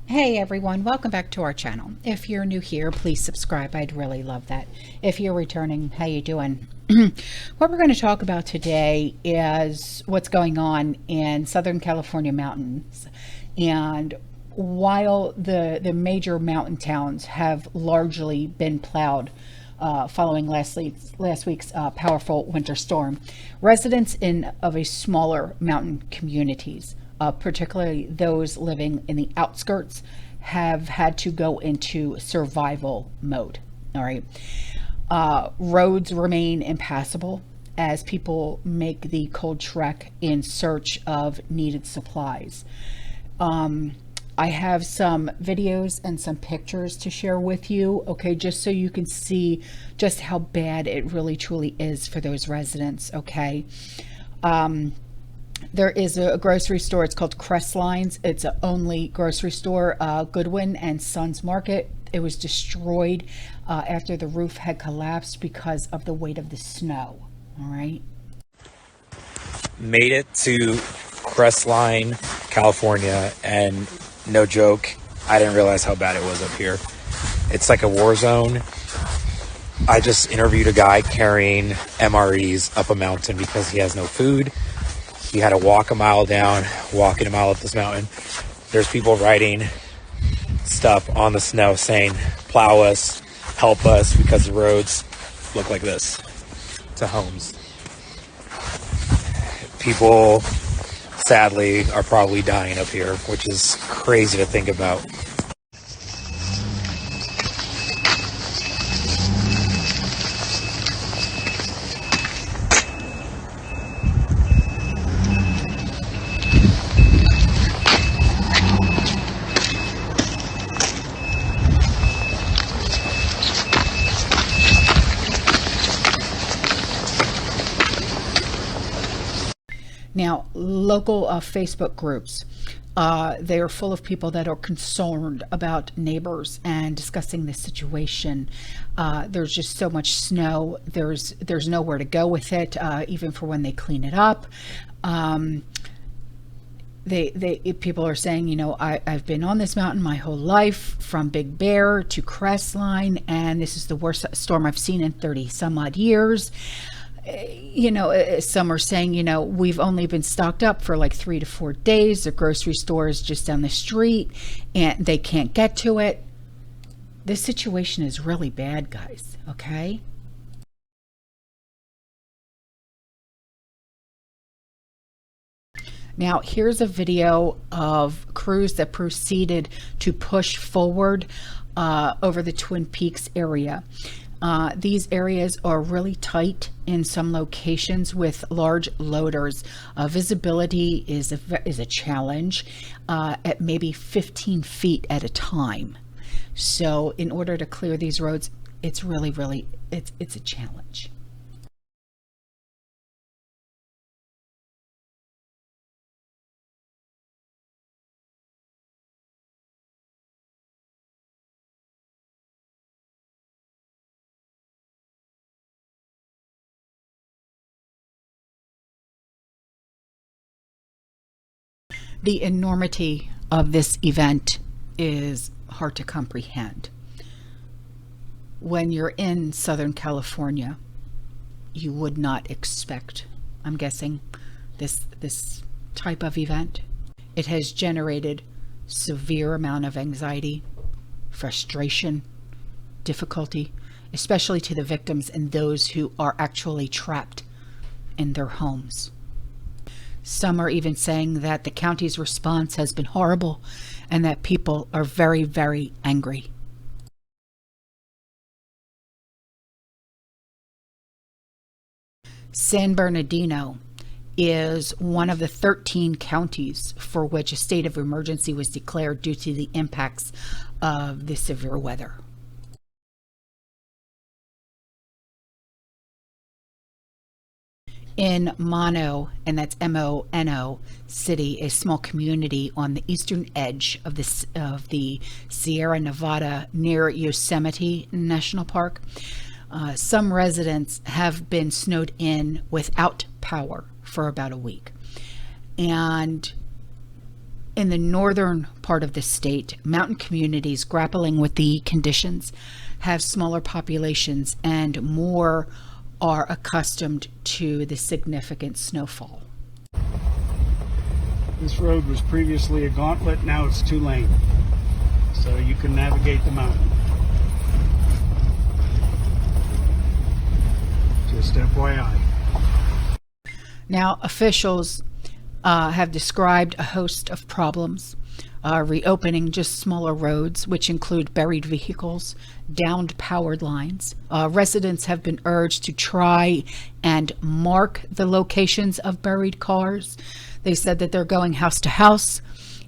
Hey everyone, welcome back to our channel. If you're new here, please subscribe. I'd really love that. If you're returning, how you doing? What we're going to talk about today is what's going on in Southern California mountains. And while the major mountain towns have largely been plowed following last week's powerful winter storm, residents of a smaller mountain communities, particularly those living in the outskirts, have had to go into survival mode. All right. Roads remain impassable as people make the cold trek in search of needed supplies. I have some videos and some pictures to share with you, okay, just so you can see just how bad it really truly is for those residents, okay? There is a grocery store. It's called Crestline's. It's a only grocery store, Goodwin and Sons Market. It was destroyed after the roof had collapsed because of the weight of the snow. All right. Made it to Crestline, California, and no joke, I didn't realize how bad it was up here. It's like a war zone. I just interviewed a guy carrying MREs up a mountain because he has no food. He had to walk a mile down, walking a mile up this mountain. There's people writing stuff on the snow saying, plow us, help us, because the roads look like this to homes. People, sadly, are probably dying up here, which is crazy to think about. Now, local Facebook groups, they are full of people that are concerned about neighbors and discussing the situation. There's just so much snow. There's nowhere to go with it, even for when they clean it up. People are saying, you know, I've been on this mountain my whole life, from Big Bear to Crestline, and this is the worst storm I've seen in 30 some odd years. You know, some are saying, you know, we've only been stocked up for like 3 to 4 days. The grocery store is just down the street and they can't get to it. This situation is really bad, guys. Okay. Now, here's a video of crews that proceeded to push forward over the Twin Peaks area. These areas are really tight in some locations with large loaders. Visibility is a challenge at maybe 15 feet at a time. So in order to clear these roads, it's really, it's a challenge. The enormity of this event is hard to comprehend. When you're in Southern California, you would not expect, I'm guessing, this type of event. It has generated severe amount of anxiety, frustration, difficulty, especially to the victims and those who are actually trapped in their homes. Some are even saying that the county's response has been horrible and that people are very, very angry. San Bernardino is one of the 13 counties for which a state of emergency was declared due to the impacts of the severe weather. In Mono, and that's Mono City, a small community on the eastern edge of the Sierra Nevada near Yosemite National Park, some residents have been snowed in without power for about a week. And in the northern part of the state, mountain communities grappling with the conditions have smaller populations and more are accustomed to the significant snowfall. This road was previously a gauntlet, now it's 2-lane, so you can navigate the mountain. Just FYI. Now, officials have described a host of problems, reopening just smaller roads, which include buried vehicles, downed powered lines. Residents have been urged to try and mark the locations of buried cars. They said that they're going house to house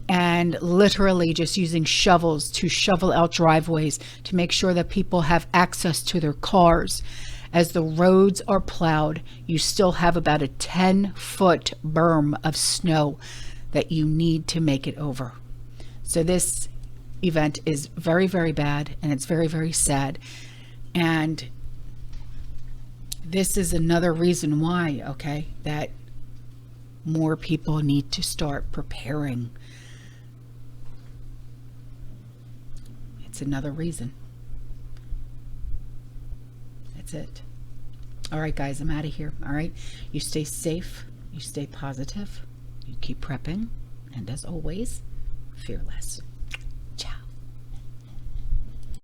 and literally just using shovels to shovel out driveways to make sure that people have access to their cars. As the roads are plowed, you still have about a 10-foot berm of snow that you need to make it over. So this event is very, very bad, and it's very, very sad. And this is another reason why, okay, that more people need to start preparing. It's another reason. That's it. All right, guys, I'm out of here. All right. You stay safe. You stay positive. You keep prepping. And as always, fearless.